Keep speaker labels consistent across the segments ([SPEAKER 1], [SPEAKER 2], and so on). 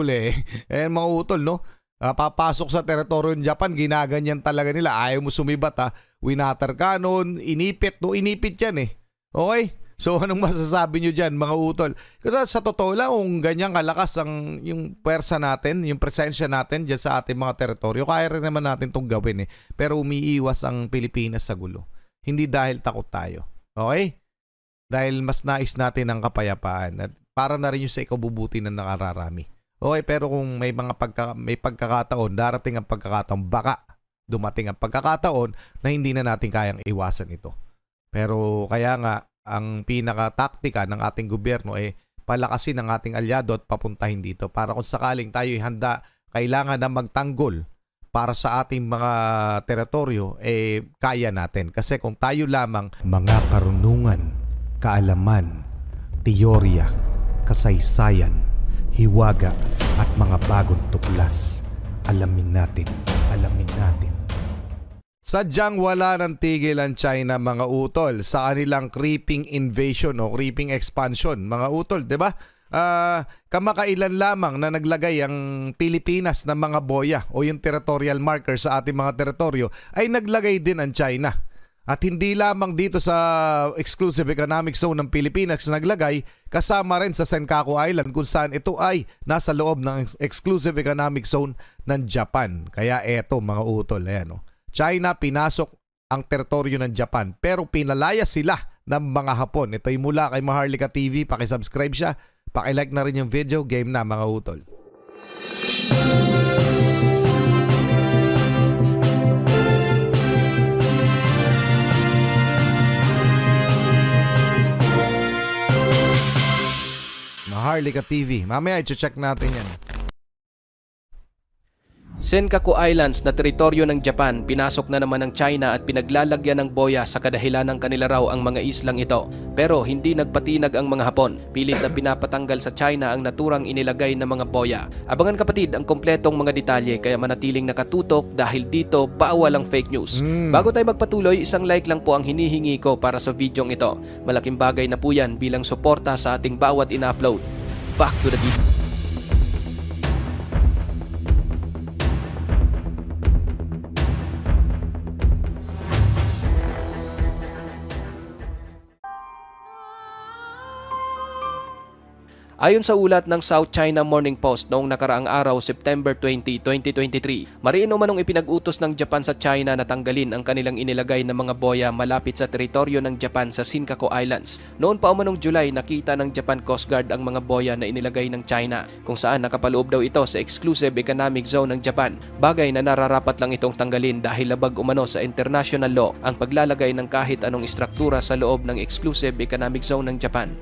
[SPEAKER 1] huli. Mga utol, no? Papasok sa teritoryo ng Japan, ginaganyan talaga nila. Ayaw mo sumibat, Winater cannon, inipit. No, inipit yan eh. Okay? So anong masasabi nyo dyan, mga utol? Kasi sa totoo lang, kung ganyan kalakas yung pwersa natin, yung presensya natin dyan sa ating mga teritoryo, kaya rin naman natin itong gawin eh. Pero umiiwas ang Pilipinas sa gulo. Hindi dahil takot tayo. Okay? Dahil mas nais natin ang kapayapaan. At para na rin yung sa ikabubuti na nakararami. Okay, pero kung may pagkakataon, darating ang pagkakataon, baka dumating ang pagkakataon na hindi na natin kayang iwasan ito. Pero kaya nga, ang pinaka-taktika ng ating gobyerno ay palakasin ang ating alyado at papuntahin dito para kung sakaling tayo handa, kailangan na magtanggol para sa ating mga teritoryo, kaya natin. Kasi kung tayo lamang mga karunungan, kaalaman, teorya, kasaysayan, hiwaga at mga bagong tuklas, alamin natin. Sadyang wala ng tigil ang China, mga utol, sa kanilang creeping invasion o creeping expansion, mga utol, 'di ba? Kamakailan lamang na naglagay ang Pilipinas ng mga boya o yung territorial marker sa ating mga teritoryo, ay naglagay din ang China. At hindi lamang dito sa exclusive economic zone ng Pilipinas naglagay, kasama rin sa Senkaku Island kung saan ito ay nasa loob ng exclusive economic zone ng Japan. Kaya eto, mga utol, ayan, China pinasok ang teritoryo ng Japan pero pinalaya sila ng mga Hapon. Ito ay mula kay Maharlika TV. Pakisubscribe siya. Pakilike na rin yung video. Game na, mga utol. Maharlika TV. Mamaya i-check natin yan.
[SPEAKER 2] Senkaku Islands na teritoryo ng Japan, pinasok na naman ng China at pinaglalagyan ng boya sa kadahilan ng kanila raw ang mga islang ito. Pero hindi nagpatinag ang mga Hapon. Pilit na pinapatanggal sa China ang naturang inilagay na mga boya. Abangan kapatid ang kompletong mga detalye kaya manatiling nakatutok dahil dito bawal ang fake news. Bago tayo magpatuloy, isang like lang po ang hinihingi ko para sa videong ito. Malaking bagay na po yan bilang suporta sa ating bawat ina-upload. Back to the video. Ayon sa ulat ng South China Morning Post noong nakaraang araw, September 20, 2023, mariino manong ipinag-utos ng Japan sa China na tanggalin ang kanilang inilagay na mga boya malapit sa teritoryo ng Japan sa Senkaku Islands. Noon pa umanong July, nakita ng Japan Coast Guard ang mga boya na inilagay ng China, kung saan nakapaloob daw ito sa exclusive economic zone ng Japan. Bagay na nararapat lang itong tanggalin dahil labag umano sa international law ang paglalagay ng kahit anong istruktura sa loob ng exclusive economic zone ng Japan.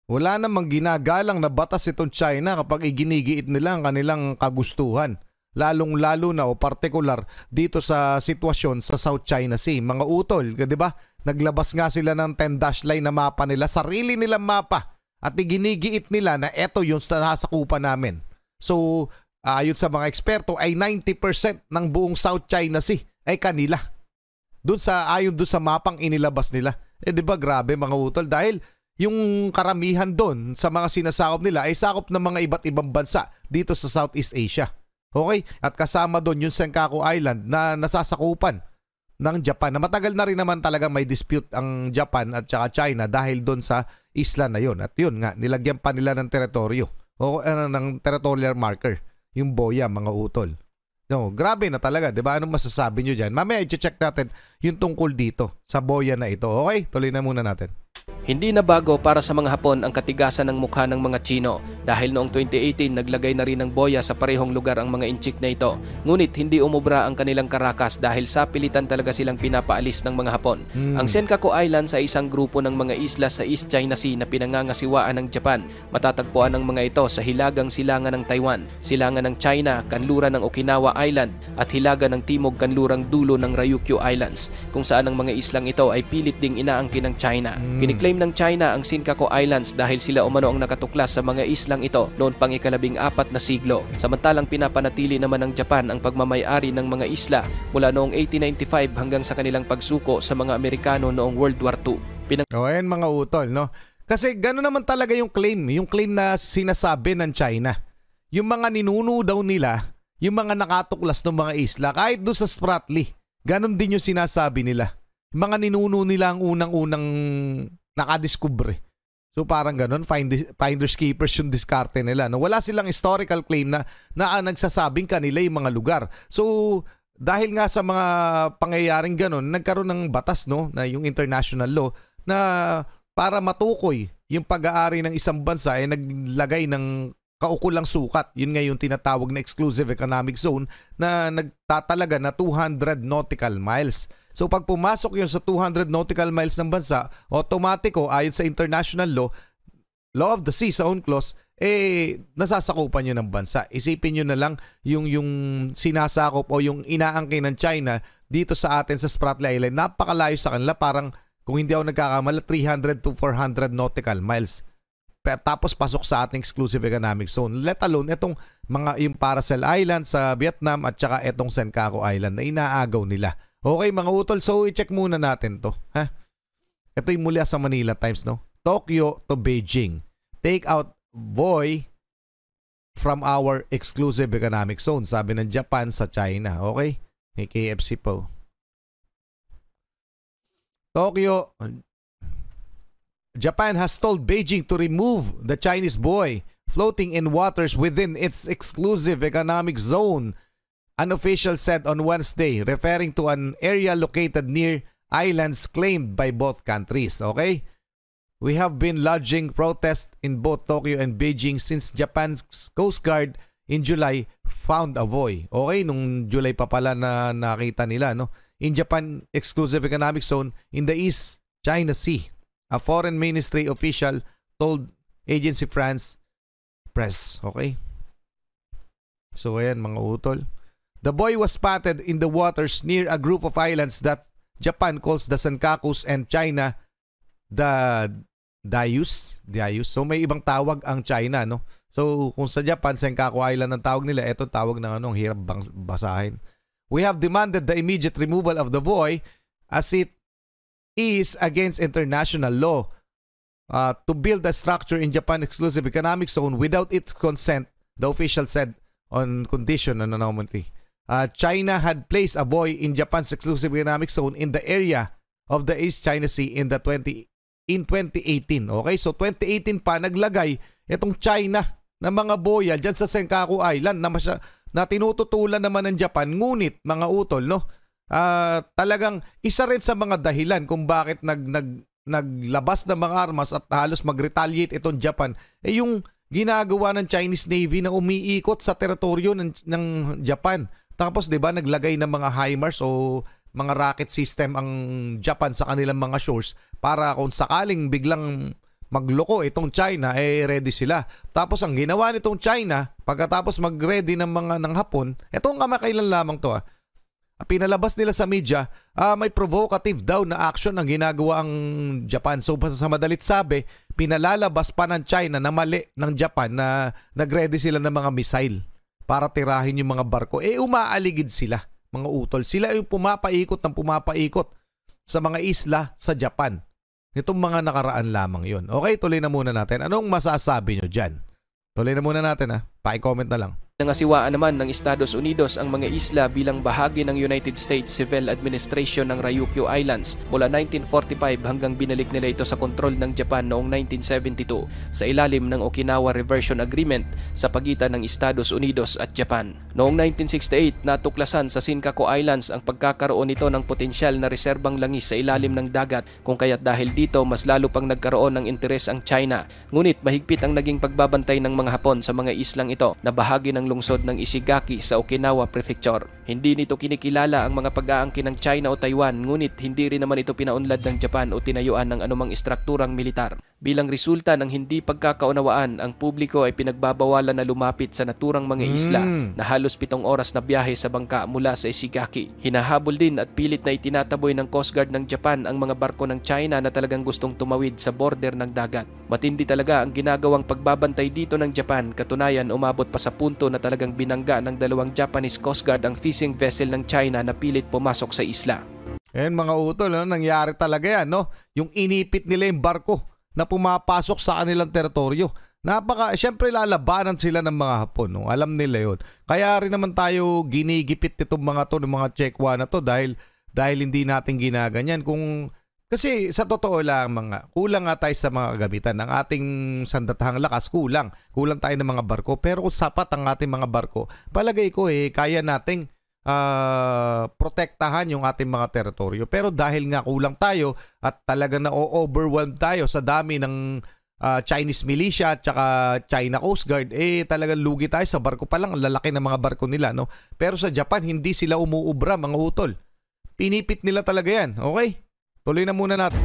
[SPEAKER 1] Wala namang ginagalang na batas itong China kapag iginigiit nila ang kanilang kagustuhan. Lalong-lalo na o partikular dito sa sitwasyon sa South China Sea. Mga utol, di ba? Naglabas nga sila ng 10-dash line na mapa nila, sarili nilang mapa. At iginigiit nila na eto yung sasakupan namin. So, ayon sa mga eksperto ay 90% ng buong South China Sea ay kanila. Ayon doon sa mapang inilabas nila. Di ba grabe, mga utol? Dahil yung karamihan doon sa mga sinasakop nila ay sakop ng mga iba't ibang bansa dito sa Southeast Asia. Okay? At kasama doon yung Senkaku Island na nasasakupan ng Japan. Na matagal na rin naman talaga may dispute ang Japan at saka China dahil doon sa isla na yon. At yun nga, nilagyan pa nila ng teritoryo o ng territorial marker, yung boya, mga utol. No, grabe na talaga, 'di ba? Anong masasabi nyo dyan? Mamaya i-check natin yung tungkol dito sa boya na ito. Okay? Tuloy na muna natin.
[SPEAKER 2] Hindi na bago para sa mga Hapon ang katigasan ng mukha ng mga Chino dahil noong 2018 naglagay na rin ng boya sa parehong lugar ang mga inchik na ito. Ngunit hindi umubra ang kanilang karakas dahil sa pilitan talaga silang pinapaalis ng mga Hapon. Ang Senkaku Islands ay isang grupo ng mga isla sa East China Sea na pinangangasiwaan ng Japan. Matatagpuan ang mga ito sa hilagang silangan ng Taiwan, silangan ng China, kanluran ng Okinawa Island at hilaga ng timog kanlurang dulo ng Ryukyu Islands kung saan ang mga islang ito ay pilit ding inaangkin ng China. Kiniklaim ng China ang Senkaku Islands dahil sila umano ang nakatuklas sa mga islang ito noon pang ika-14 na siglo. Samantalang pinapanatili naman ng Japan ang pagmamay-ari ng mga isla mula noong 1895 hanggang sa kanilang pagsuko sa mga Amerikano noong World War II.
[SPEAKER 1] Ayan, mga utol, no? Kasi gano'n naman talaga yung claim na sinasabi ng China. yung mga ninuno daw nila, yung mga nakatuklas ng mga isla, kahit doon sa Spratly, ganon din yung sinasabi nila. Yung mga ninuno nila ang unang-unang nakadiskubre. So parang ganon, finders keepers yung diskarte nila. No? Wala silang historical claim na nagsasabing kanila yung mga lugar. So dahil nga sa mga pangyayaring ganon, nagkaroon ng batas, no, na yung international law na para matukoy yung pag-aari ng isang bansa ay naglagay ng kaukulang sukat. Yun nga yung tinatawag na exclusive economic zone na nagtatalaga na 200 nautical miles. So pag pumasok yun sa 200 nautical miles ng bansa, automatiko ayon sa international law of the sea sa UNCLOS, nasasakupan yun ng bansa. Isipin nyo na lang yung sinasakop o yung inaangkin ng China dito sa atin sa Spratly Island. Napakalayo sa kanila, parang kung hindi ako nagkakamala, 300 to 400 nautical miles. Tapos pasok sa ating exclusive economic zone. Let alone itong yung Paracel Island sa Vietnam at saka itong Senkaku Island na inaagaw nila. Okay mga utol, so i-check muna natin to. Ha? Ito yung mula sa Manila Times, no? Tokyo to Beijing. Take out boy from our exclusive economic zone. Sabi ng Japan sa China. Okay? May KFC po. Tokyo, Japan has told Beijing to remove the Chinese boy floating in waters within its exclusive economic zone, an official said on Wednesday, referring to an area located near islands claimed by both countries. Okay? We have been lodging protests in both Tokyo and Beijing since Japan's Coast Guard in July found a boy. Okay, nung July pa pala na nakita nila, no? In Japan Exclusive Economic Zone in the East China Sea. A foreign ministry official told Agency France Press. Okay? So ayan mga utol. The boy was spotted in the waters near a group of islands that Japan calls the Senkakus and China the Diaoyus. So may ibang tawag ang China, no? So kung sa Japan, Senkaku Island ang tawag nila, eto tawag ng hirap basahin. We have demanded the immediate removal of the boy as it is against international law to build a structure in Japan Exclusive Economic Zone without its consent, the official said on condition on anonymity. China had placed a boy in Japan's Exclusive Economic Zone in the area of the East China Sea in 2018. Okay, so 2018 pa naglagay itong China na mga boya dyan sa Senkaku Island na tinututulan naman ng Japan. Ngunit mga utol, no, talagang isa rin sa mga dahilan kung bakit naglabas ng mga armas at halos mag-retaliate itong Japan yung ginagawa ng Chinese Navy na umiikot sa teritoryo ng Japan. Tapos 'di ba naglagay ng mga HIMARS o mga rocket system ang Japan sa kanilang mga shores para kung sakaling biglang magloko itong China, ready sila. Tapos ang ginawa nitong China, pagkatapos mag-ready ng Hapon, itong kamakailan lamang to, pinalabas nila sa media, may provocative daw na action ang ginagawa ang Japan. So sa madalit sabi, pinalalabas pa ng China na mali ng Japan na nag-ready sila ng mga missile para tirahin yung mga barko. Umaaligid sila, mga utol. Sila yung pumapaikot sa mga isla sa Japan. Nitong mga nakaraan lamang yon. Okay, tuloy na muna natin. Anong masasabi nyo dyan? Tuloy na muna natin, paki-comment na lang.
[SPEAKER 2] Nangasiwaan naman ng Estados Unidos ang mga isla bilang bahagi ng United States Civil Administration ng Ryukyu Islands mula 1945 hanggang binalik nila ito sa kontrol ng Japan noong 1972 sa ilalim ng Okinawa Reversion Agreement sa pagitan ng Estados Unidos at Japan. Noong 1968, natuklasan sa Senkaku Islands ang pagkakaroon nito ng potensyal na reserbang langis sa ilalim ng dagat, kung kaya't dahil dito mas lalo pang nagkaroon ng interes ang China. Ngunit mahigpit ang naging pagbabantay ng mga Hapon sa mga islang ito na bahagi ng lungsod ng Ishigaki sa Okinawa Prefecture. Hindi nito kinikilala ang mga pag-aangkin ng China o Taiwan, ngunit hindi rin naman ito pinaunlad ng Japan o tinayuan ng anumang istrukturang militar. Bilang resulta ng hindi pagkakaunawaan, ang publiko ay pinagbabawalan na lumapit sa naturang mga isla na halos 7 oras na biyahe sa bangka mula sa Ishigaki. Hinahabol din at pilit na itinataboy ng Coast Guard ng Japan ang mga barko ng China na talagang gustong tumawid sa border ng dagat. Matindi talaga ang ginagawang pagbabantay dito ng Japan. Katunayan, umabot pa sa punto na talagang binangga ng 2 Japanese Coast Guard ang fishing vessel ng China na pilit pumasok sa isla.
[SPEAKER 1] Mga utol, nangyari talaga yan, no? Yung inipit nila yung barko na pumapasok sa kanilang teritoryo. Siyempre lalabanan sila ng mga Hapon, no? Alam nila yon. Kaya rin naman tayo ginigipit itong mga to, ng mga Chekwa na to dahil hindi natin ginaganyan. Kasi sa totoo lang, kulang nga tayo sa mga kagamitan. Ang ating sandatahang lakas, kulang tayo ng mga barko. Pero kung sapat ang ating mga barko, palagay ko kaya nating protektahan yung ating mga teritoryo. Pero dahil nga kulang tayo at talagang na-overwhelm tayo sa dami ng Chinese militia at saka China Coast Guard, talagang lugi tayo sa barko pa lang, lalaki ng mga barko nila, no? Pero sa Japan, hindi sila umuubra, mga utol. Pinipit nila talaga yan, okay? Tuloy na muna natin.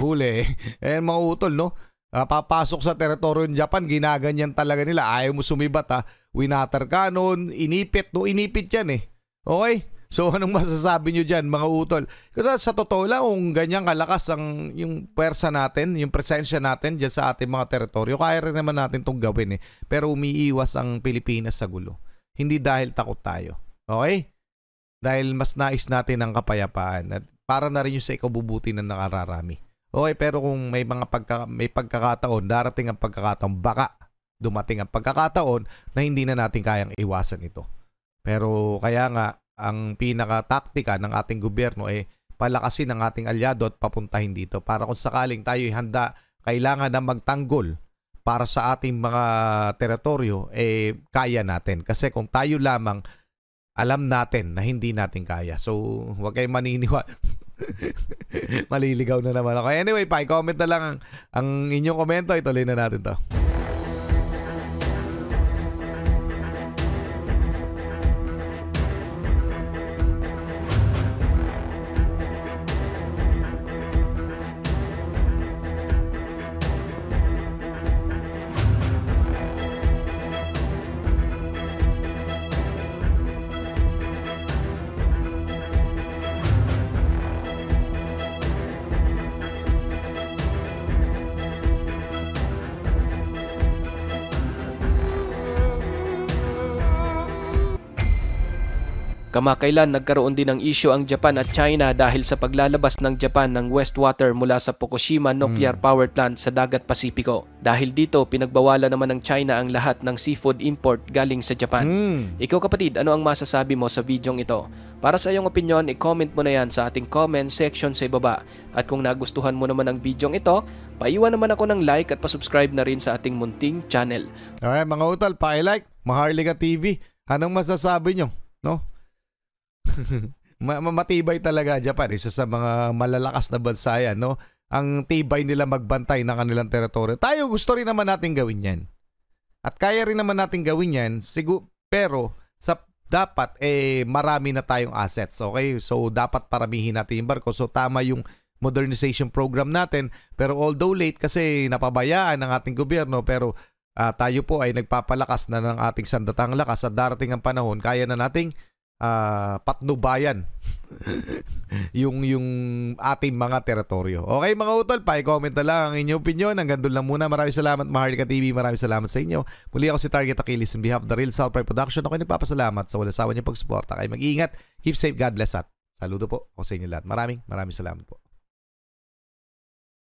[SPEAKER 1] Huli. Mga utol, no? Papasok sa teritoryo ng Japan, ginaganyan talaga nila. Ayaw mo sumibat, Winater cannon, inipit, no? Inipit yan Okay? So, anong masasabi nyo dyan, mga utol? Kasi sa totoo lang, kung ganyan kalakas yung pwersa natin, yung presensya natin dyan sa ating mga teritoryo, kaya rin naman natin itong gawin Pero umiiwas ang Pilipinas sa gulo. Hindi dahil takot tayo. Okay? Dahil mas nais natin ang kapayapaan. At para na rin yung sa ikabubuti na nakararami. Okay, pero kung may pagkakataon, darating ang pagkakataon, baka dumating ang pagkakataon na hindi na natin kayang iwasan ito. Pero kaya nga, ang pinaka-taktika ng ating gobyerno palakasin ang ating alyado at papuntahin dito para kung sakaling tayo handa, kailangan na magtanggol para sa ating mga teritoryo, kaya natin. Kasi kung tayo lamang, alam natin na hindi natin kaya. So, huwag kayong maniniwala. Maliligaw na naman ako. Anyway, pa-comment na lang ang inyong komento. Ituloy na natin to.
[SPEAKER 2] Kamakailan nagkaroon din ng issue ang Japan at China dahil sa paglalabas ng Japan ng wastewater mula sa Fukushima Nuclear Power Plant sa Dagat Pasipiko. Dahil dito, pinagbawalan naman ng China ang lahat ng seafood import galing sa Japan. Ikaw kapatid, ano ang masasabi mo sa videong ito? Para sa iyong opinion, i-comment mo na yan sa ating comment section sa ibaba. At kung nagustuhan mo naman ang videong ito, paiwan naman ako ng like at pasubscribe na rin sa ating munting channel.
[SPEAKER 1] Okay mga utol, pa-like, Maharlika TV. Anong masasabi nyo? No? Matibay talaga Japan, isa sa mga malalakas na bansa yan, no? Ang tibay nila magbantay ng kanilang teritoryo. Tayo gusto rin naman natin gawin yan. At kaya rin naman natin gawin yan, pero dapat marami na tayong assets, okay? So dapat paramihin natin yung barko. So tama yung modernization program natin, pero although late kasi napabayaan ng ating gobyerno, pero tayo po ay nagpapalakas na ng ating sandatang lakas at darating ang panahon, kaya na nating patnubayan yung ating mga teritoryo. Okay mga utol, pa-comment na lang ang inyong opinion. Hanggang doon lang muna. Maraming salamat Maharlika TV. Maraming salamat sa inyo. Muli ako si Target Achilles on behalf of the Real South Pride Production. Ako'y nagpapasalamat sa walang sawa niyong pagsuporta. Kayo mag-iingat. Keep safe. God bless at saludo po ako sa inyo lahat. Maraming salamat po.